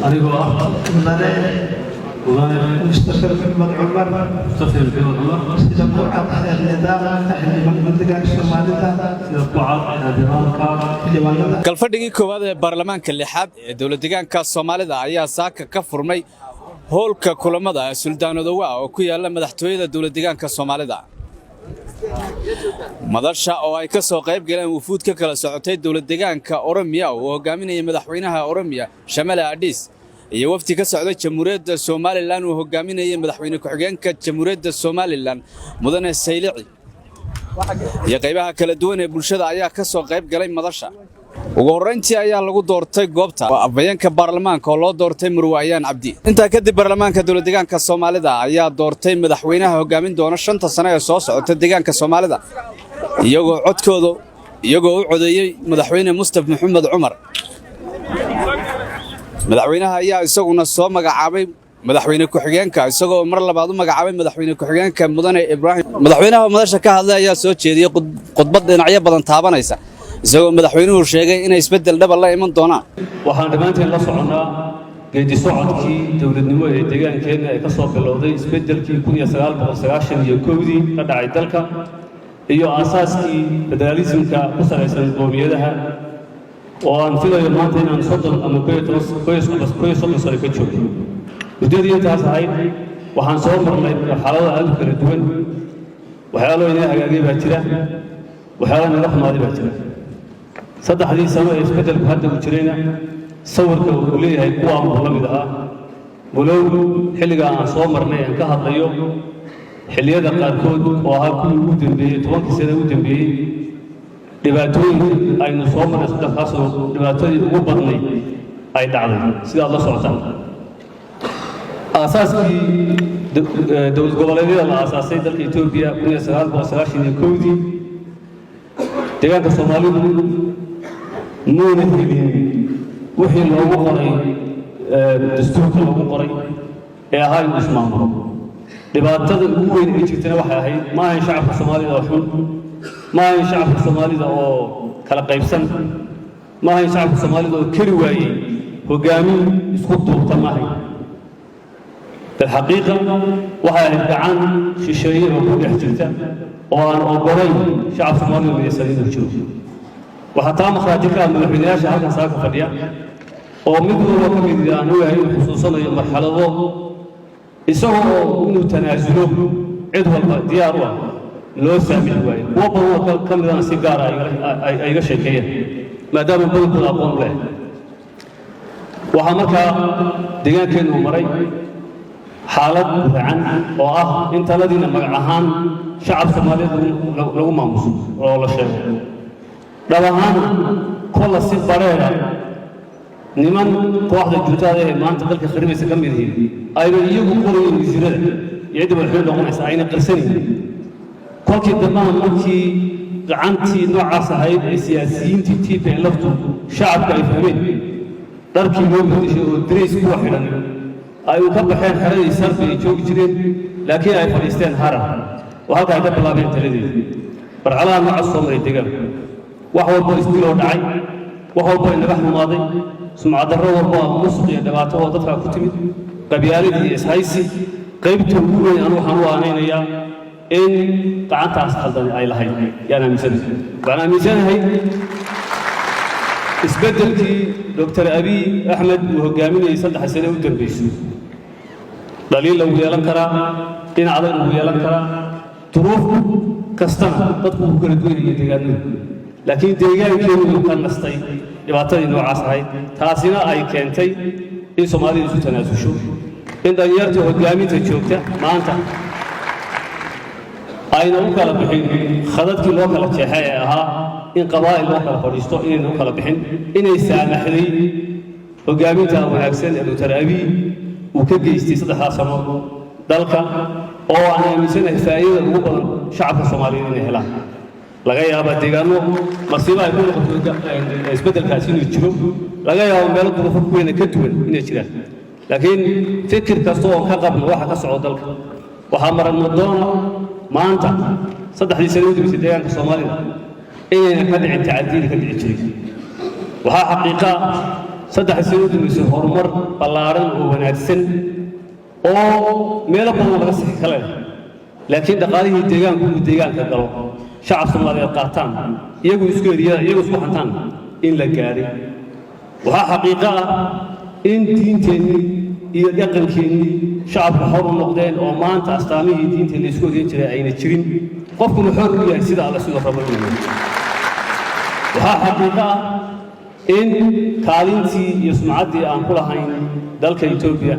أيوة مستشار محمد عمر مستشار محمد عمر سيدة قرعة النداء تحديد المنطقة الشمالية سيدة قرعة النداء kalfadhigii koowaad ee baarlamaanka lixaad ee dowladdeegaanka Soomaalida ayaa saaka ka furmay hoolka kulamada Suldaanadoowa oo ku yaala madaxtooyada dowladdeegaanka Soomaalida madasha oo ay ka soo qayb galeen wufuud ka kala socotay dowladdeegaanka Oromiya oo hogaaminaya madaxweynaha Oromiya Shamala Adis iyo wafdi ka socday Jamhuuriyadda Soomaaliland oo hogaaminaya madaxweyne ku-xigeenka Jamhuuriyadda Soomaaliland Mudane Saylici iyo qaybaha kala duwan ee bulshada ayaa ka soo qayb galay madasha ugu horeyntii ayaa lagu doortay goobta afhayeenka baarlamaanka oo loo doortay Marwaayaan Cabdi inta kadib baarlamaanka dowladdeegaanka Soomaalida ayaa doortay madaxweynaha hogaamin doona 5 sano ee soo socota deegaanka Soomaalida iyagoo u codeeyay madaxweyne Mustafa Maxamed Cumar madaxweynaha ayaa isaguna soo magacaabay madaxweyne ku-xigeenka isagoo mar labaad u magacaabay madaxweyne ku-xigeenka Mudane Ibrahim madaxweynaha madasha ka hadlay ayaa soo jeediyay khudbad dhinacyo badan taabanaysa isagoo madaxweynuhu sheegay inay isbedel dhab la iman doonaan waxaan dhamaanteen la soconaa geedi socodkii dawladnimo ee deegaankeena ay ka soo bilowday isbedelkii 1991 ka dhacay dalka iyo aasaaskii federalismka ku salaysan qoomiyadaha oo aan filayo maanta inaan 30 ama 10 sano ka joogno muddadii intaas ahayd waxaan soo marnay xaalado aad u kala duwan waxyaalo inay hagaagay baa jira waxyaalo naga xumaaday baa jira saddexdii sano ee isbedelku hadda u jirayna sawirka uu leeyahay kuwa aan la mid ah walow xilliga aan soo marnay aan ka hadlayo xilliyada qaarkood oo ahaa kuwii ugu dambeeyey 10 sano ugu dambeeyey dhibaatooyin aynu soo marnay saddexdaas oo dhibaatadii ugu badnay ay dhacday sida aad la socotaan aasaaskii dowlad goboleedyada la aasaasay dalka Itoobiya 1991 deegaanka Soomaalidu nuuna helin wixii loogu qoray dastuurka loogu qoray ee ahaa inuu ismaamulo dhibaatada ugu weyn ee jirtana waxay ahayd ma ahayn shacabka Soomaalida oo xun ma ahayn shacabka Soomaalida oo kala qaybsan ma ahayn shacabka Soomaalida oo kari waayay hogaamin isku duubta ma ahayn الحقيقة وهي عن شيء وكل حجته وأنا أقولين شعب الصومال من يسالين الشوف وحتى مخرجك من البنياش هذا ساق فديا ومنذ وقت أنه يعني خصوصا المرحلة يسووا إنه تنازلوا عدوى الديار لو سامي وين وبرو كم ذا سيجارة أي شيء كيه ما دام بنت الأقوم له وحمك ديان كانوا مري حالات عن انت الذين مقعهان شعب سومالي لو ماموس ولا شيء دبهان كل سي بريرا نيمان كوخد جوتاده ما انت دلك خريبيس كميدي ايو ييغو قورين وزيرده يدي بالحيل دقنيس ayna qarsanay kolkii dhammaan markii gacantii noocaas ahayd ee siyaasiyiintii tiipe laftu shacabka ay fahmeen dharkii loo bedeshay oo dirays ku xidhan ay u ka baxeen xaradii sarfi ay joogi jireen laakiin ay fadhiisteen haram waxa ay ka bilaabeen taladeed barcalaha noocaas soo maray deegaan wax walba isdiloo dhacay wax walba inaga xumaaday sumcad darro walba musuq iyo dhibaato oo dadka ku timid qabyaaladii ishaysi qaybta ugu weyn aan waxaan u aanaynayaa in gacantaas qaldan ay lahayd yaana miisanahay isbedelkii Dr. Abiy Ahmed uu hogaaminayay 3 sano u dambeysay daliil lagu yeelan karaa dhinac adag lagu yeelan karaa duruuf kastana dadku u kala duwan yihiin deegaanada laakiin deegaankeenu uu ka nastay dhibaatadii noocaas ahayd taasina ay keentay in Soomaalidu isu tanaasusho in dhalinyarta hogaaminta joogta maanta ayna u kala bixin khadadkii loo kala jeexay ee ahaa in qabaa'il loo kala fadhiisto inayna u kala bixin inay saamaxday hogaaminta wanaagsan ee Dr. Abiy uu ka geystay 3 sano dalka oo aan aaminsanahay faa'iido ugu badan shacabka Soomaaliyeed inay helaan laga yaabo deegaano masiibo ay ku noqoto isbedelkaasi inuu jiro laga yaabo meelo duruufo ku weyn ka duwan inay jiraan laakiin fikir kasto oo ka qabno waxa ka socdo dalka waxa maran doona maanta 3 sano u dambeysay deegaanka Soomaalida inayna ka dhicin tacadiil ka dhici jiray waxa xaqiiqa saddex sano dumisay horumar ballaaran oo wanaagsan oo meelo badan laga sixi kale laakiin dhaqaalihii deegaanka galo shacab Soomaaliyeed qaataan iyagu isku eriyada iyagu isku xantaan in la gaaray waxa xaqiiqo ah in diinteeni iyo dhaqankeeni shacabka hor u noqdeen oo maanta astaamihii diinta la isku ogeyn jiray ayna jirin qofkuna xor u yahay sida alla sidoo rabo inuu waxa xaqiiqo ah in kaalintii iyo sumcaddii aan ku lahayn dalka Itoobiya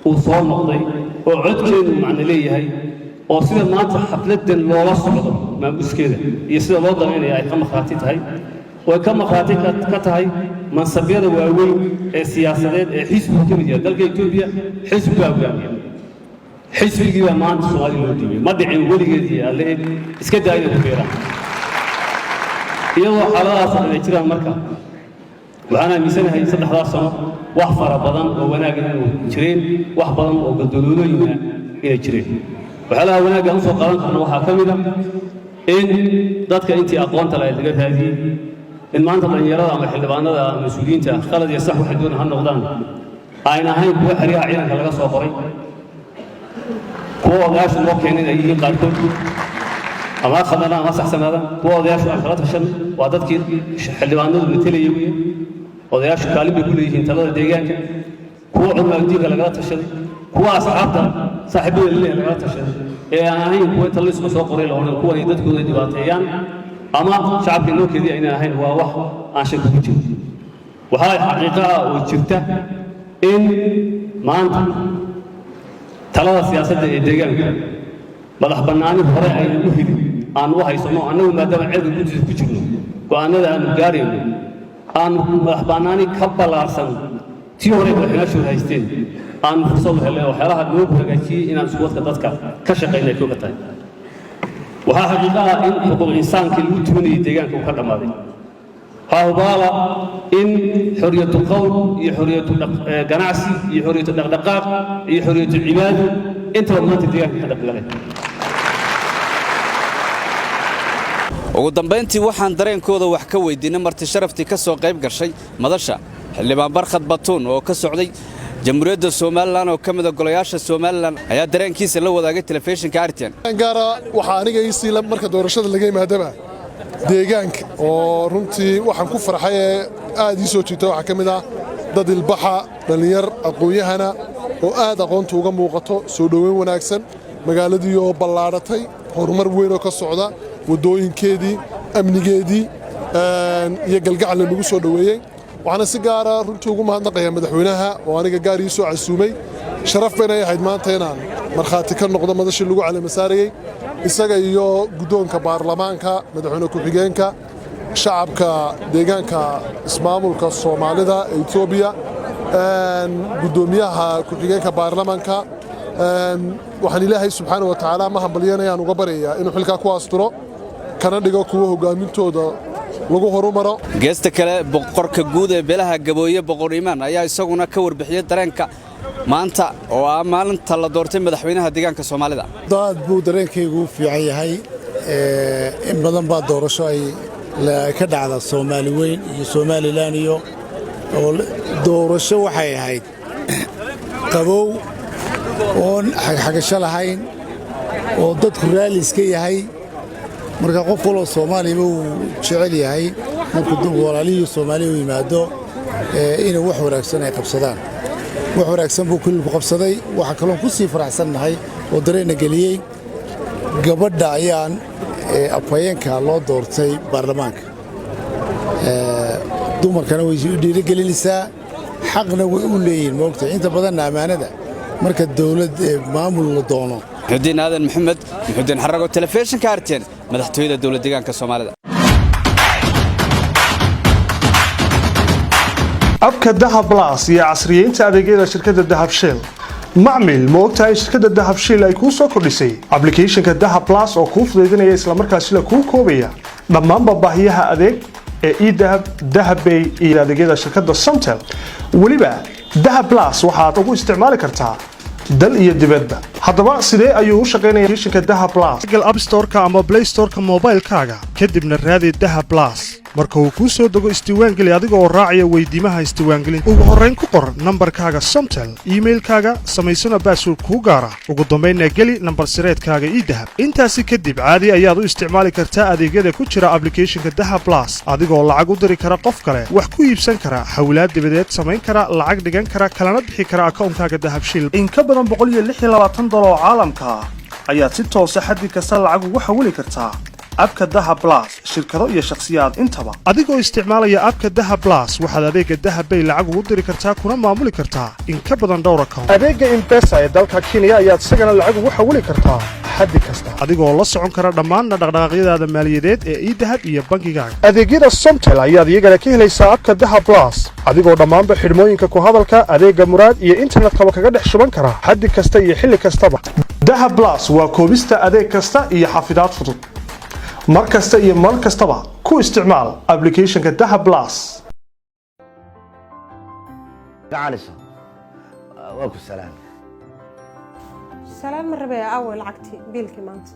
uu soo noqday oo codkeenu macna leeyahay oo sida maanta xafladan loola socdo maamuskeeda iyo sida loo dareemayo ay ka maqaati tahay oo ka maqaati ka tahay mansabyada waaweyn ee siyaasadeed ee xisbiga ka mid yahay dalka Itoobiya xisbiga hogaamiya xisbiga maanta Soomaaliya loo dhiibay ma dhicin weligeedii alle iska daayay ku beeraan iyadoo xaaladaas ay jiraan marka waxaan aaminsanahay saddexdaas sano wax fara badan oo wanaag inuu jireen wax badan oo gadaloolooyina inay jireen waxyaalaha wanaagga aan soo qaadan karno waxaa ka mid ah in dadka intii aqoonta lahayd laga raadiyey in maanta dhalinyarada ama xildhibaanada ama mas-uuliyiinta qalad iyo sax waxay doonaan ha noqdaan ayna ahayn kuwa xeryaha ciidanka laga soo qoray kuwa odayaasha loo keenay ay yihiin qaarkood ama khadana ama saxsanaada kuwa odayaasha aan kala tashan waa dadkii xildhibaanadu metelayay weeye odayaasha kaalin bay ku leeyihiin talada deegaanka kuwa cumaaldiinka lagala tashaday kuwa asxaabta saaxiibada leeyahay lagala tashaday ee aan ahayn kuwa inta la isku soo qoray la odhan kuwa ay dadkooda dhibaateeyaan ama shacabka loo keediya inay ahayn waa wax aan shaki ku jirin waxaa xaqiiqo ah oo jirta in maanta talada siyaasadda ee deegaanka madax bannaani hore aynu u helin aan u haysano annagu maadaama ceelka guddiisa ku jirno go'aanada aanu gaarayno aanu madax bannaani ka ballaarsan tii hore madaxweynayaashu haysteen aanu fursad u helnay waxyaalaha loo hagaajiyey inaan isku wadka dadka ka shaqaynay kooga tahay waxaa xaqiiqo ah in xuquuq insaankii lagu tumanayay deegaanka uu ka dhammaaday hawbaala in xorriyatu qowl iyo xorriyatu ganacsi iyo xorriyatu dhaqdhaqaaq iyo xorriyatu cibaado intaba maanta deegaanka ka dhaqgalay ugu dambeyntii waxaan dareenkooda wax ka weydiinay marti sharaftii ka soo qayb gashay madasha xildhibaan Barkhad Batuun oo ka socday jamhuuriyadda Soomaaliland oo ka mid ah golayaasha Soomaaliland ayaa dareenkiisa la wadaagay telefishinka RTN gaara waxa aniga ii la marka doorashada laga yimaadaba deegaanka oo runtii waxaan ku farxay aad ii soo jiitay waxa kamid ah dad ilbaxa dhalinyar aqoonyahana oo aad aqoonta uga muuqato soo dhaweyn wanaagsan magaaladii oo ballaaratay horumar weyn oo ka socda wadooyinkeedii amnigeedii iyo galgacal lagu soo dhaweeyay waxaana si gaar ah runtii ugu mahadnaqayaa madaxweynaha oo aniga gaar ii soo casuumay sharaf bayna ahayd maanta inaan markhaati ka noqdo madashii lagu calaamasaarayay isaga iyo guddoonka baarlamaanka madaxweyne ku-xigeenka shacabka deegaanka ismaamulka Soomaalida ee Itoobiya guddoomiyaha ku-xigeenka baarlamaanka waxaan ilaahay subxaanahu wa tacaala ma hambalyanayaan uga baryayaa inuu xilkaa ku asturo kana dhigo kuwa hogaamintooda lagu horumaro geesta kale boqorka guud ee beelaha Gabooye Boqor Imaan ayaa isaguna ka warbixiyay dareenka maanta oo ah maalinta la doortay madaxweynaha deegaanka Soomaalida dad buu dareenkaygu fiican yahay in badan baa doorasho ay ka dhacda Soomaali weyn iyo Somaliland iyo doorasho waxay ahayd qabow oo xagasho lahayn oo dadku raali iska yahay marka qof walba Soomaali uu jecel yahay markuu walaalihii Soomaaliya u yimaado inuu wax wanaagsan ay qabsadaan wax wanaagsan buu kulku qabsaday waxa kale oo ku sii faraxsanahay oo dareena galiyay gabadha ayaan afayeenka loo doortay baarlamaanka dumarkana way dhiirigelinaysaa xaqna way u leeyihiin moogtay inta badan amaanada marka dawlad maamul la doono Xudin Aadan Maxamed Xudin Xarago telefishinka RTN madaxtooyada dawladda deegaanka Soomaalida abka Dahab Plus iyo casriyeynta adeegyada shirkadda Dahab Shell macmil ma ogtahay shirkadda Dahab Shell ay ku soo kordhisay applicationka Dahab Plus oo kuu fududeynaya isla markaasina kuu koobaya dhammaan baahiyaha adeeg ee eDahab Dahab Pay iyo adeegyada shirkadda Somtel waliba Dahab Plus waxaad ugu isticmaali kartaa dal iyo dibadda haddaba sidee ayuu u shaqeynayaa applicationka Dahab Plus Google App Store-ka ama Play Store-ka mobile-kaaga kadibna raadi Dahab Plus marka uu kuu soo dego isdiiwaangeli adiga oo raacaya weydiimaha isdiiwaangelinta ugu horrayn ku qor nambarkaaga somtel iimailkaaga samaysana baasword kuu gaara ugu dambaynna geli nambar sireedkaaga idahab intaasi kadib caadi ayaad u isticmaali kartaa adeegyada ku jira ablicathonka dahab plus adigoo lacag u diri kara qof kale wax ku iibsan kara hawlaad dibadeed samayn kara lacag dhigan kara kalana bixi kara akoonkaaga dahabshiil in ka badan $126 oo caalamka ayaad si toosa xaddi kasta lacag ugu xawili kartaa abka dahab plus shirkado iyo shakhsiyaad intaba adigoo isticmaalaya abka dahab plus waxaad adeega dahab bay lacag ugu diri kartaa kuna maamuli kartaa in ka badan dhowr account adeega M-Pesa ee dalka Kenya ayaad isagana lacag ugu xawili kartaa xaddi kasta adigoo la socon kara dhammaan dhaqdhaqaaqyadaada maaliyadeed ee idahab iyo bangigaaga adeegyada Somtel ayaad iyagana ka helaysaa abka dahab plus adigoo dhammaanba xidhmooyinka ku hadalka adeega muraad iyo internetkaba kaga dhex shuban kara xaddi kasta iyo xilli kastaba dahab plus waa koobista adeeg kasta iyo xafidaad fudud mar kasta iyo mar kastaba ku isticmaal applicationka dahab plus تعالش واكو سلام ربي أول عقتي بيلكي مانت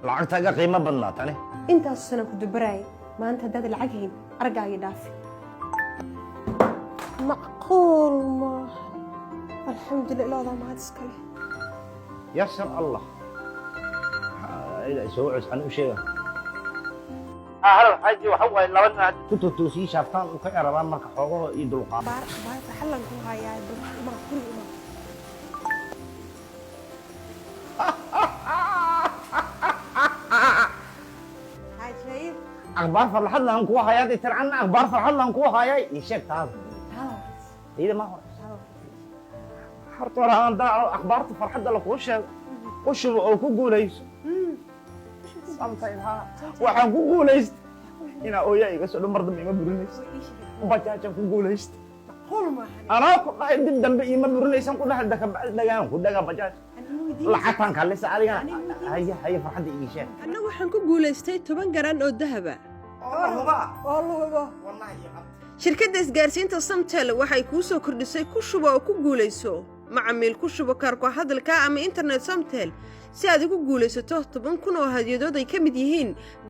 لعقتها قيمة بنات يعني أنت السنة كنت براي ما أنت داد العقين أرجع يدافي معقول ما الحمد لله لا ما تسكلي يسر الله إذا سوعس أنا وشيء هلا حاجة وحوي لو أنا كنت توسي شافتان وكأنا ما مرك حوجه يدلقا بار حلا نكون هاي ما كل ما عجيب أخبار فرحة لهم كوا هاي ترى عنا أخبار فرحة لهم كوا هاي يشيك هذا إذا ما هو حرت وراها دا أخبار فرحة لك وش أو كقوليش سامتينها waxaan ku guuleystay ina ooyaa iga soo marda ma burinaysa bajaajaan ku guuleystay قول ما ana ku dhaay dib dambe ima burinaysan ku dhaxal dhagaan ku dhaga bajaaj lacagtan kale saariga haya farxad ii sheeg anna waxaan ku guuleystay 10 garan oo dahab ah wallahi shirkadda isgaarsiinta Somtel waxay ku soo kordhisay ku shubo oo ku guuleyso macmiil ku shubo kaarka hadalka ama internet Somtel si aad ugu guuleysato 10,000 oo hadiyado ay ka mid yihiin